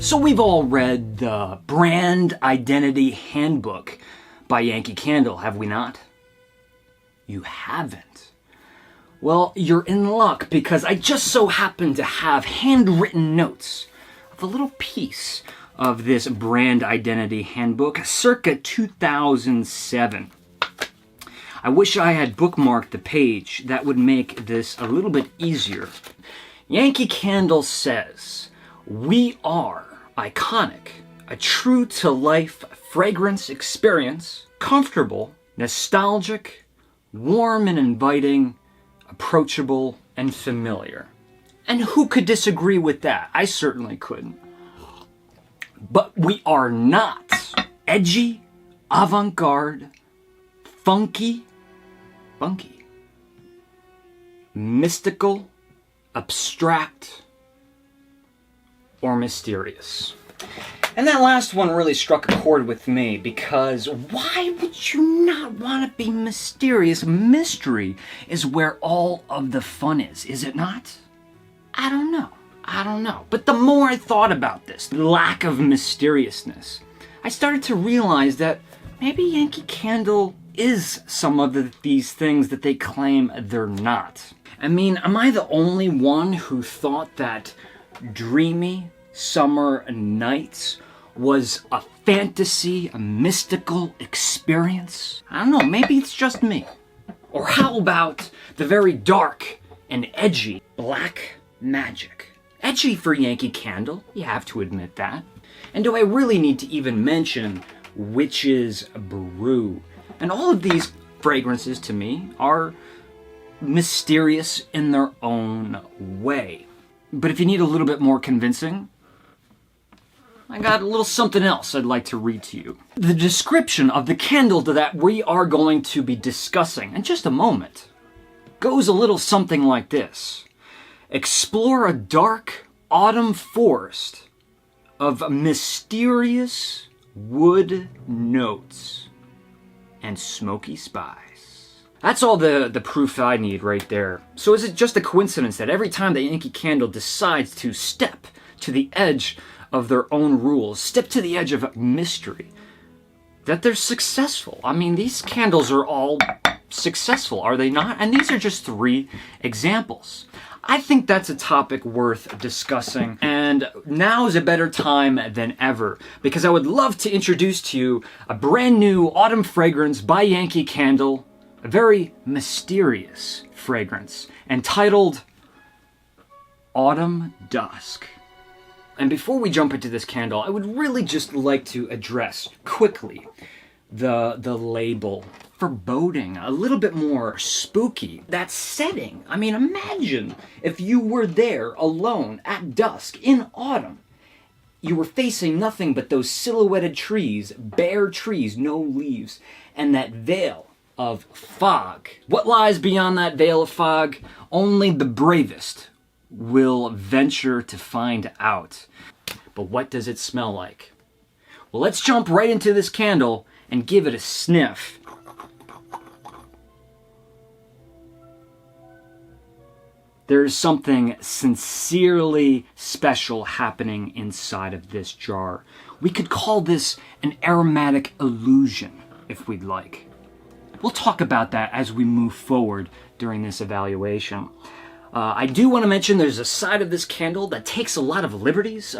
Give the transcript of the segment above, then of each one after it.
So we've all read the Brand Identity Handbook by Yankee Candle, have we not? You haven't. Well, you're in luck because I just so happen to have handwritten notes of a little piece of this Brand Identity Handbook circa 2007. I wish I had bookmarked the page. That would make this a little bit easier. Yankee Candle says, "We are iconic, a true-to-life fragrance experience, comfortable, nostalgic, warm and inviting, approachable and familiar." And who could disagree with that? I certainly couldn't. But we are not edgy, avant-garde, funky, mystical, abstract, or mysterious. And that last one really struck a chord with me because why would you not want to be mysterious? Mystery is where all of the fun is it not? I don't know. But the more I thought about this lack of mysteriousness, I started to realize that maybe Yankee Candle is some of these things that they claim they're not. I mean, am I the only one who thought that dreamy summer nights was a fantasy, a mystical experience? I don't know, maybe it's just me. Or how about the very dark and edgy black magic? Edgy for Yankee Candle, you have to admit that. And do I really need to even mention Witch's Brew? And all of these fragrances to me are mysterious in their own way. But if you need a little bit more convincing, I got a little something else I'd like to read to you. The description of the candle that we are going to be discussing in just a moment goes a little something like this. Explore a dark autumn forest of mysterious wood notes and smoky spice. That's all the proof I need right there. So is it just a coincidence that every time that Yankee Candle decides to step to the edge of their own rules, step to the edge of mystery, that they're successful? I mean, these candles are all successful, are they not? And these are just 3 examples. I think that's a topic worth discussing, and now is a better time than ever, because I would love to introduce to you a brand new autumn fragrance by Yankee Candle, a very mysterious fragrance, entitled Autumn Dusk. And before we jump into this candle, I would really just like to address quickly the label. Foreboding, a little bit more spooky. That setting, I mean, imagine if you were there alone at dusk in autumn. You were facing nothing but those silhouetted trees, bare trees, no leaves, and that veil of fog. What lies beyond that veil of fog? Only the bravest will venture to find out. But what does it smell like? Well, let's jump right into this candle and give it a sniff. There's something sincerely special happening inside of this jar. We could call this an aromatic illusion, if we'd like. We'll talk about that as we move forward during this evaluation. I do want to mention there's a side of this candle that takes a lot of liberties.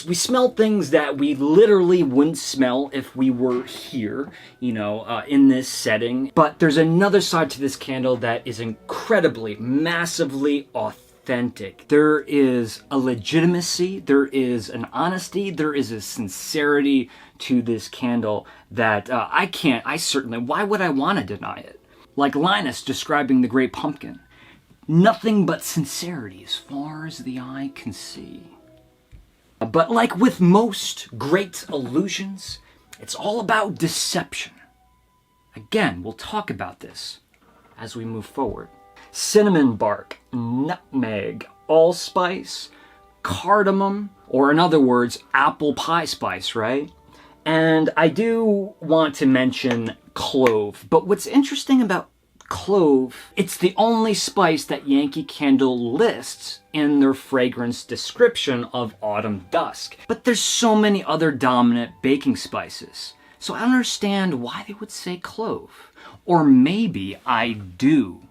We smell things that we literally wouldn't smell if we were here, in this setting. But there's another side to this candle that is incredibly, massively authentic. There is a legitimacy, there is an honesty, there is a sincerity to this candle that why would I want to deny it? Like Linus describing the Great Pumpkin. Nothing but sincerity as far as the eye can see. But like with most great illusions, it's all about deception. Again, we'll talk about this as we move forward. Cinnamon bark, nutmeg, allspice, cardamom, or in other words, apple pie spice, right? And I do want to mention clove. But what's interesting about clove. It's the only spice that Yankee Candle lists in their fragrance description of Autumn Dusk. But there's so many other dominant baking spices. So I don't understand why they would say clove. Or maybe I do.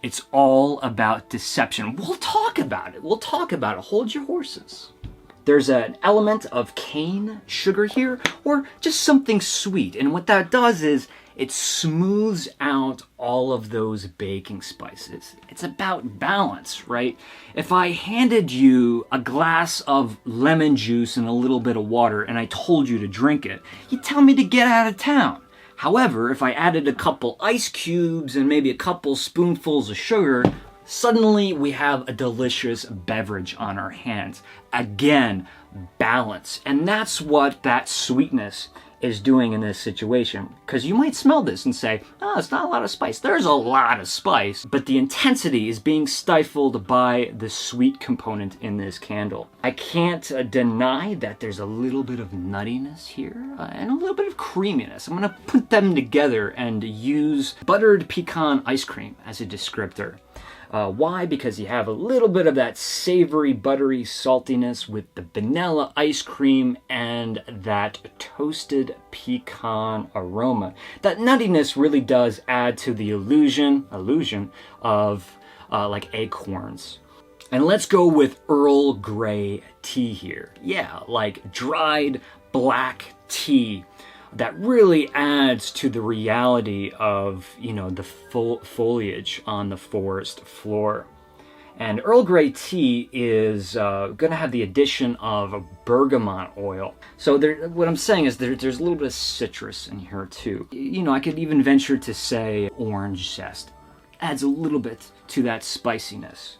It's all about deception. We'll talk about it. We'll talk about it. Hold your horses. There's an element of cane sugar here, or just something sweet. And what that does is it smooths out all of those baking spices. It's about balance, right? If I handed you a glass of lemon juice and a little bit of water and I told you to drink it, you'd tell me to get out of town. However, if I added a couple ice cubes and maybe a couple spoonfuls of sugar, suddenly we have a delicious beverage on our hands. Again, balance. And that's what that sweetness is doing in this situation. Because you might smell this and say, oh, it's not a lot of spice. There's a lot of spice, but the intensity is being stifled by the sweet component in this candle. I can't deny that there's a little bit of nuttiness here and a little bit of creaminess. I'm gonna put them together and use buttered pecan ice cream as a descriptor. Why? Because you have a little bit of that savory, buttery saltiness with the vanilla ice cream and that toasted pecan aroma. That nuttiness really does add to the illusion of like acorns. And let's go with Earl Grey tea here. Yeah, like dried black tea. That really adds to the reality of, you know, the foliage on the forest floor. And Earl Grey tea is going to have the addition of bergamot oil. So what I'm saying is there's a little bit of citrus in here too. You know, I could even venture to say orange zest. Adds a little bit to that spiciness.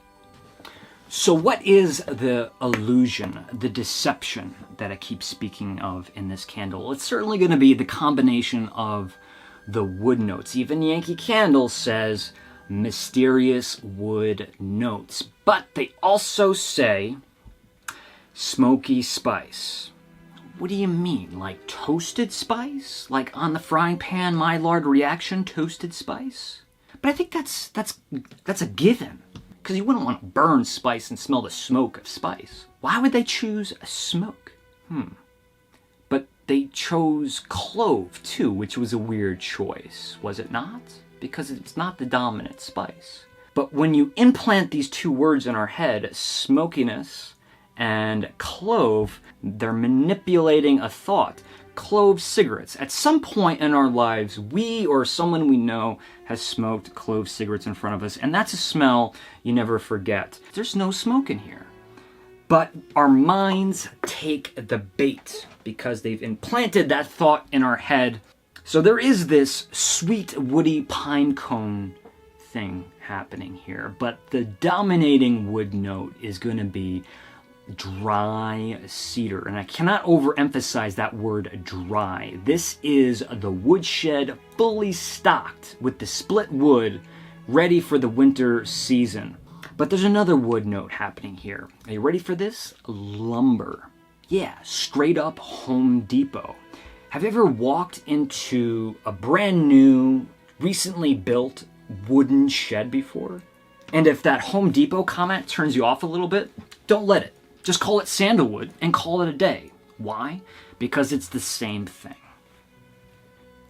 So what is the illusion, the deception that I keep speaking of in this candle? It's certainly going to be the combination of the wood notes. Even Yankee Candle says mysterious wood notes, but they also say smoky spice. What do you mean? Like toasted spice? Like on the frying pan, Maillard reaction, toasted spice? But I think that's a given. Because you wouldn't want to burn spice and smell the smoke of spice. Why would they choose a smoke? But they chose clove too, which was a weird choice, was it not? Because it's not the dominant spice. But when you implant these two words in our head, smokiness and clove, they're manipulating a thought. Clove cigarettes. At some point in our lives, we or someone we know has smoked clove cigarettes in front of us, and that's a smell you never forget. There's no smoke in here. But our minds take the bait because they've implanted that thought in our head. So there is this sweet, woody pine cone thing happening here, but the dominating wood note is going to be dry cedar, and I cannot overemphasize that word dry. This is the woodshed fully stocked with the split wood ready for the winter season. But there's another wood note happening here. Are you ready for this? Lumber. Yeah, straight up Home Depot. Have you ever walked into a brand new, recently built wooden shed before? And if that Home Depot comment turns you off a little bit, don't let it. Just call it Sandalwood and call it a day. Why? Because it's the same thing.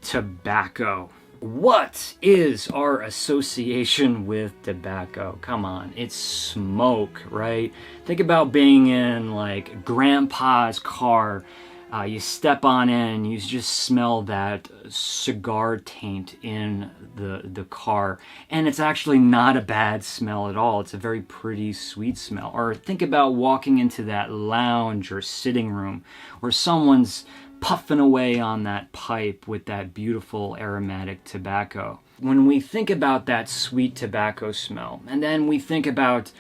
Tobacco. What is our association with tobacco? Come on, it's smoke, right? Think about being in like grandpa's car. You step on in and you just smell that cigar taint in the car. And it's actually not a bad smell at all. It's a very pretty, sweet smell. Or think about walking into that lounge or sitting room where someone's puffing away on that pipe with that beautiful aromatic tobacco. When we think about that sweet tobacco smell, and then we think about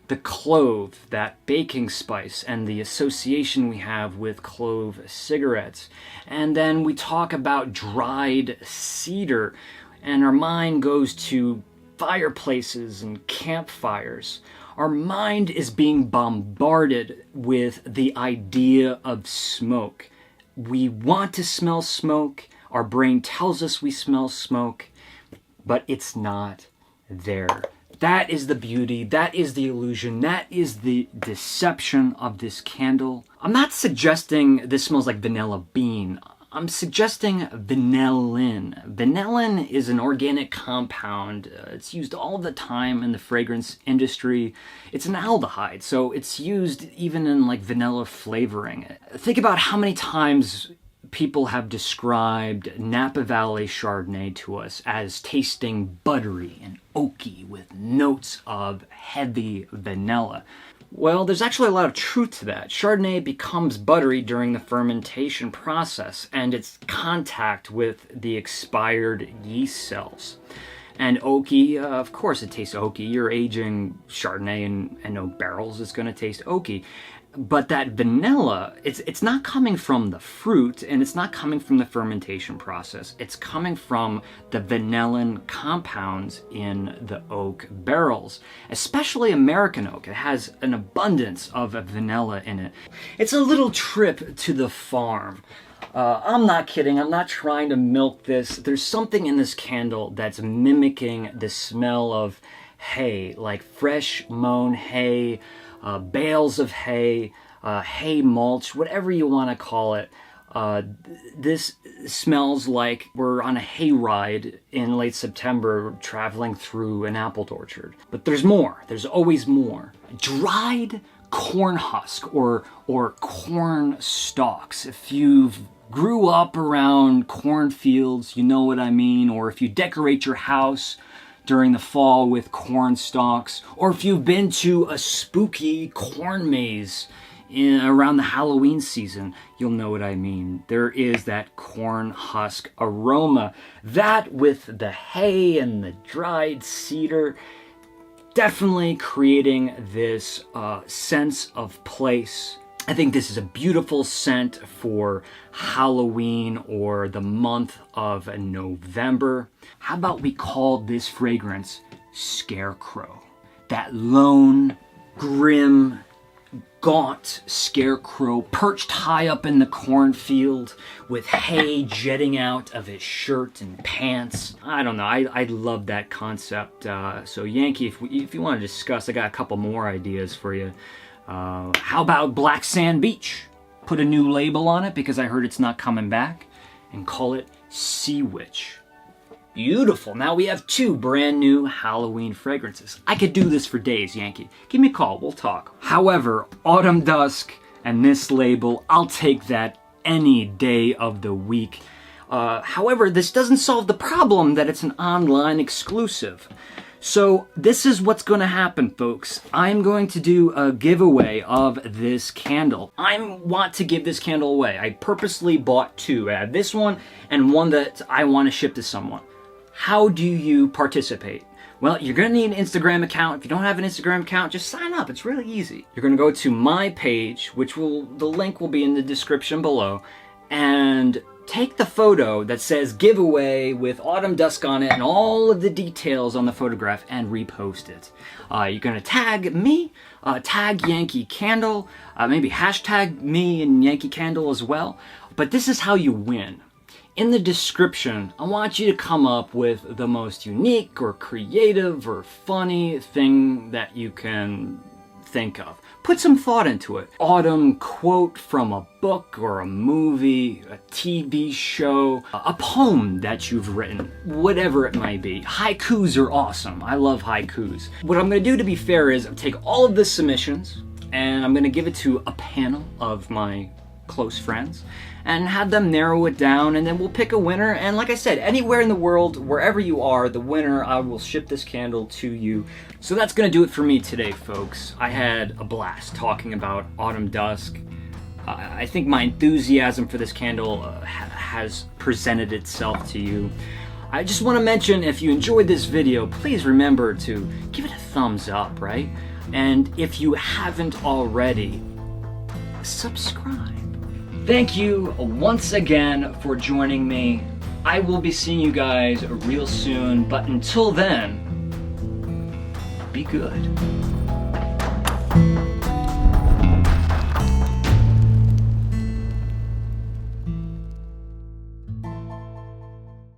the clove, that baking spice, and the association we have with clove cigarettes. And then we talk about dried cedar, and our mind goes to fireplaces and campfires. Our mind is being bombarded with the idea of smoke. We want to smell smoke. Our brain tells us we smell smoke. but it's not there. That is the beauty, that is the illusion, that is the deception of this candle. I'm not suggesting this smells like vanilla bean. I'm suggesting vanillin. Vanillin is an organic compound. It's used all the time in the fragrance industry. It's an aldehyde, so it's used even in like vanilla flavoring. Think about how many times people have described Napa Valley Chardonnay to us as tasting buttery and oaky with notes of heavy vanilla. Well, there's actually a lot of truth to that. Chardonnay becomes buttery during the fermentation process and its contact with the expired yeast cells. And oaky, of course it tastes oaky. You're aging Chardonnay in oak barrels, it's going to taste oaky. But that vanilla, it's not coming from the fruit, and it's not coming from the fermentation process. It's coming from the vanillin compounds in the oak barrels, especially American oak. It has an abundance of vanilla in it. It's a little trip to the farm. I'm not kidding. I'm not trying to milk this. There's something in this candle that's mimicking the smell of hay, like fresh mown hay, bales of hay, hay mulch, whatever you want to call it. This smells like we're on a hay ride in late September traveling through an apple orchard. But there's more. There's always more. Dried corn husk or corn stalks. If you've grew up around cornfields, you know what I mean, or if you decorate your house during the fall with corn stalks, or if you've been to a spooky corn maze around the Halloween season, you'll know what I mean. There is that corn husk aroma. That with the hay and the dried cedar, definitely creating this sense of place. I think this is a beautiful scent for Halloween or the month of November. How about we call this fragrance Scarecrow? That lone, grim, gaunt scarecrow perched high up in the cornfield with hay jetting out of his shirt and pants. I don't know, I love that concept. So Yankee, if you want to discuss, I got a couple more ideas for you. How about Black Sand Beach? Put a new label on it because I heard it's not coming back, and call it Sea Witch. Beautiful. Now we have 2 brand new Halloween fragrances. I could do this for days, Yankee. Give me a call, we'll talk. However, Autumn Dusk and this label, I'll take that any day of the week. However, this doesn't solve the problem that it's an online exclusive. So this is what's going to happen, folks. I'm going to do a giveaway of this candle. I want to give this candle away. I purposely bought 2. I have this one and one that I want to ship to someone. How do you participate? Well, you're going to need an Instagram account. If you don't have an Instagram account, just sign up. It's really easy. You're going to go to my page, which the link will be in the description below, and take the photo that says giveaway with Autumn Dusk on it and all of the details on the photograph and repost it. You're going to tag me, tag Yankee Candle, maybe hashtag me and Yankee Candle as well. But this is how you win. In the description, I want you to come up with the most unique or creative or funny thing that you can think of. Put some thought into it. Autumn quote from a book or a movie, a TV show, a poem that you've written, whatever it might be. Haikus are awesome. I love haikus. What I'm going to do, to be fair, is take all of the submissions and I'm going to give it to a panel of my close friends and have them narrow it down, and then we'll pick a winner. And like I said, anywhere in the world, wherever you are, the winner, I will ship this candle to you. So that's gonna do it for me today, folks. I had a blast talking about Autumn Dusk. I think my enthusiasm for this candle has presented itself to you. I just want to mention, if you enjoyed this video, please remember to give it a thumbs up, right? And if you haven't already, subscribe. Thank you once again for joining me. I will be seeing you guys real soon, but until then, be good.